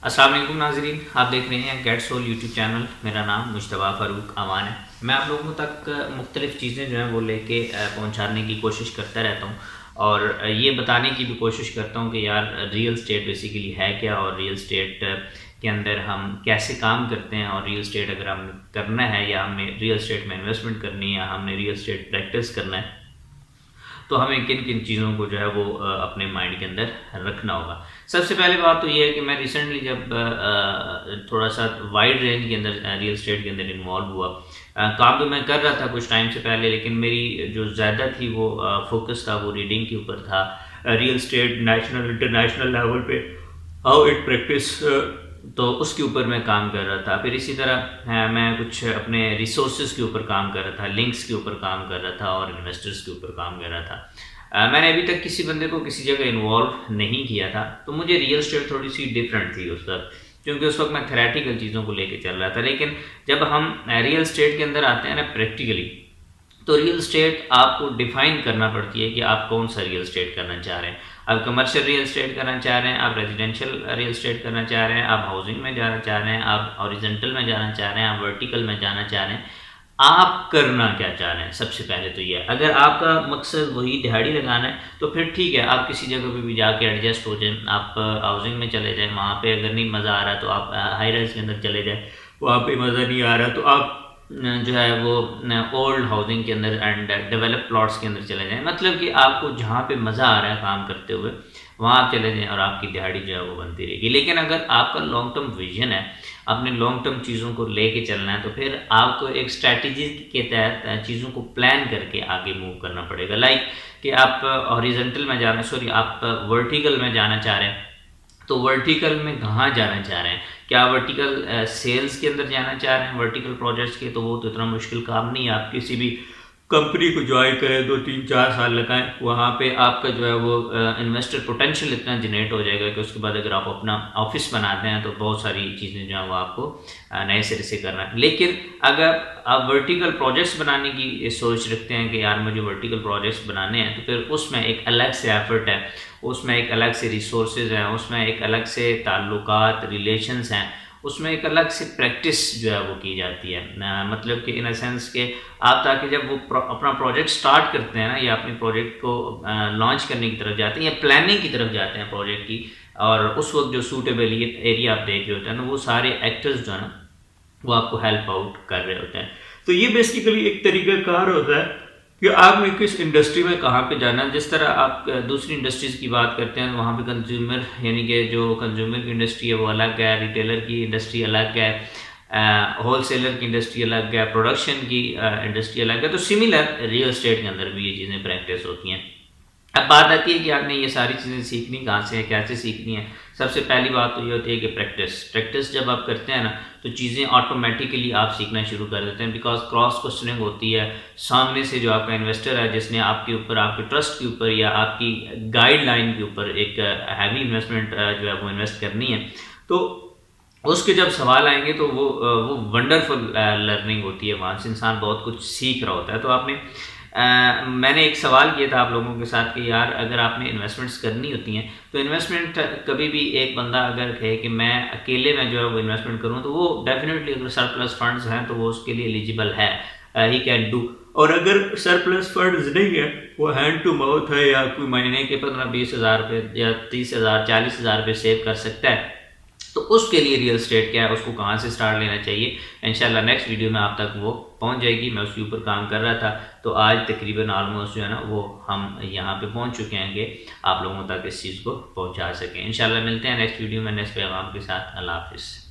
अस्सलाम वालेकुम नाज़रीन, आप देख रहे हैं गेट सोल यूट्यूब चैनल। मेरा नाम मुश्तबा फ़ारूक अमान है। मैं आप लोगों तक मुख्तलिफ़ चीज़ें जो हैं वो लेके पहुंचाने की कोशिश करता रहता हूं और ये बताने की भी कोशिश करता हूं कि यार रियल स्टेट बेसिकली है क्या और रियल स्टेट के अंदर हम कैसे काम करते हैं और रियल स्टेट अगर हम करना है या हमें रियल स्टेट में इन्वेस्टमेंट करनी है या हमने रियल स्टेट प्रैक्टिस करना है तो हमें किन किन चीज़ों को जो है वो अपने माइंड के अंदर रखना होगा। सबसे पहली बात तो ये है कि मैं रिसेंटली जब थोड़ा सा वाइड रेंज के अंदर रियल स्टेट के अंदर इन्वॉल्व हुआ, काम तो मैं कर रहा था कुछ टाइम से पहले, लेकिन मेरी जो ज़्यादा थी वो फोकस था वो रीडिंग के ऊपर था। Real estate national international level पे हाउ इट प्रैक्टिस, तो उसके ऊपर मैं काम कर रहा था। फिर इसी तरह मैं कुछ अपने रिसोर्सेज के ऊपर काम कर रहा था, लिंक्स के ऊपर काम कर रहा था और इन्वेस्टर्स के ऊपर काम कर रहा था। मैंने अभी तक किसी बंदे को किसी जगह इन्वॉल्व नहीं किया था, तो मुझे रियल स्टेट थोड़ी सी डिफरेंट थी उस वक्त, क्योंकि उस वक्त मैं थेरेटिकल चीज़ों को लेके चल रहा था। लेकिन जब हम रियल स्टेट के अंदर आते हैं ना प्रैक्टिकली, तो रियल स्टेट आपको डिफाइन करना पड़ती है कि आप कौन सा रियल स्टेट करना चाह रहे हैं। आप कमर्शियल रियल स्टेट करना चाह रहे हैं, आप रेजिडेंशियल रियल स्टेट करना चाह रहे हैं, आप हाउसिंग में जाना चाह रहे हैं, आप हॉरिजॉन्टल में जाना चाह रहे हैं, आप वर्टिकल में जाना चाह रहे हैं, आप करना क्या चाह रहे हैं। सबसे पहले तो ये, अगर आपका मकसद वही दिहाड़ी लगाना है तो फिर ठीक है, आप किसी जगह पे भी जाके एडजस्ट हो जाएं। आप हाउसिंग में चले जाएं, वहाँ पे अगर नहीं मज़ा आ रहा तो आप हाई राइज के अंदर चले जाएं, वहाँ पे मज़ा नहीं आ रहा तो आप जो है वो ओल्ड हाउसिंग के अंदर एंड डेवलप प्लॉट्स के अंदर चले जाएं। मतलब कि आपको जहाँ पे मज़ा आ रहा है काम करते हुए वहाँ आप चले जाएं और आपकी दिहाड़ी जो है वो बनती रहेगी। लेकिन अगर आपका लॉन्ग टर्म विजन है, अपने लॉन्ग टर्म चीज़ों को लेके चलना है, तो फिर आपको एक स्ट्रैटेजी के तहत चीज़ों को प्लान करके आगे मूव करना पड़ेगा। लाइक कि आप हॉरिजॉन्टल में जाना, सॉरी आप वर्टिकल में जाना चाह रहे हैं, तो वर्टिकल में कहाँ जाना चाह रहे हैं। क्या वर्टिकल सेल्स के अंदर जाना चाह रहे हैं वर्टिकल प्रोजेक्ट्स के, तो वो तो इतना मुश्किल काम नहीं है। आप किसी भी कंपनी को ज्वाइन करें, 2 3 4 साल लगाएं, वहाँ पे आपका जो है वो इन्वेस्टर पोटेंशियल इतना जनरेट हो जाएगा कि उसके बाद अगर आप अपना ऑफिस बनाते हैं तो बहुत सारी चीज़ें जो है वो आपको नए सिरे से करना है। लेकिन अगर आप वर्टिकल प्रोजेक्ट्स बनाने की सोच रखते हैं कि यार मुझे वर्टिकल प्रोजेक्ट्स बनाने हैं, तो फिर उसमें एक अलग से एफर्ट है, उसमें एक अलग से रिसोर्सेज हैं, उसमें एक अलग से ताल्लुकात रिलेशंस हैं, उसमें एक अलग से प्रैक्टिस जो है वो की जाती है। मतलब कि इन अ सेंस के आप ताकि जब वो अपना प्रोजेक्ट स्टार्ट करते हैं ना, या अपने प्रोजेक्ट को लॉन्च करने की तरफ जाते हैं या प्लानिंग की तरफ जाते हैं प्रोजेक्ट की, और उस वक्त जो सूटेबल एरिया आप देख रहे होते हैं ना, वो सारे एक्टर्स जो है ना वो आपको हेल्प आउट कर रहे होते हैं। तो ये बेसिकली एक तरीक़ाकार होता है कि आपने किस इंडस्ट्री में कहाँ पे जाना है। जिस तरह आप दूसरी इंडस्ट्रीज़ की बात करते हैं, वहाँ पे कंज्यूमर यानी कि जो कंज्यूमर की इंडस्ट्री है वो अलग है, रिटेलर की इंडस्ट्री अलग है, होल सेलर की इंडस्ट्री अलग है, प्रोडक्शन की इंडस्ट्री अलग है। तो सिमिलर रियल स्टेट के अंदर भी ये चीज़ें प्रैक्टिस होती हैं। अब बात आती है कि आपने ये सारी चीज़ें सीखनी कहाँ से है, कैसे सीखनी है। सबसे पहली बात तो ये होती है कि प्रैक्टिस जब आप करते हैं ना, तो चीज़ें ऑटोमेटिकली आप सीखना शुरू कर देते हैं। बिकॉज क्रॉस क्वेश्चनिंग होती है, सामने से जो आपका इन्वेस्टर है जिसने आपके ऊपर, आपके ट्रस्ट के ऊपर या आपकी गाइडलाइन के ऊपर एक हैवी इन्वेस्टमेंट जो है वो इन्वेस्ट करनी है, तो उसके जब सवाल आएंगे तो वो वंडरफुल लर्निंग होती है। वहाँ से इंसान बहुत कुछ सीख रहा होता है। तो आपने मैंने एक सवाल किया था आप लोगों के साथ कि यार अगर आपने इन्वेस्टमेंट्स करनी होती हैं, तो इन्वेस्टमेंट कभी भी एक बंदा अगर कहे कि मैं अकेले में जो है वो इन्वेस्टमेंट करूँ, तो वो डेफिनेटली अगर सरप्लस फंड्स हैं तो वो उसके लिए एलिजिबल है, ही कैन डू। और अगर सरप्लस फंड्स नहीं है, वो हैंड टू माउथ है, या कोई महीने के 15-20 हज़ार रुपये या 30 हज़ार 40 हज़ार रुपये सेव कर सकता है, तो उसके लिए रियल स्टेट क्या है, उसको कहाँ से स्टार्ट लेना चाहिए, इंशाल्लाह नेक्स्ट वीडियो में आप तक वो पहुँच जाएगी। मैं उसके ऊपर काम कर रहा था, तो आज तकरीबन ऑलमोस्ट जो है ना वो हम यहाँ पे पहुँच चुके हैं कि आप लोगों तक इस चीज़ को पहुँचा सकें। इंशाल्लाह मिलते हैं नेक्स्ट वीडियो में नेक्स्ट पैगाम के साथ। अल्लाह हाफिज़।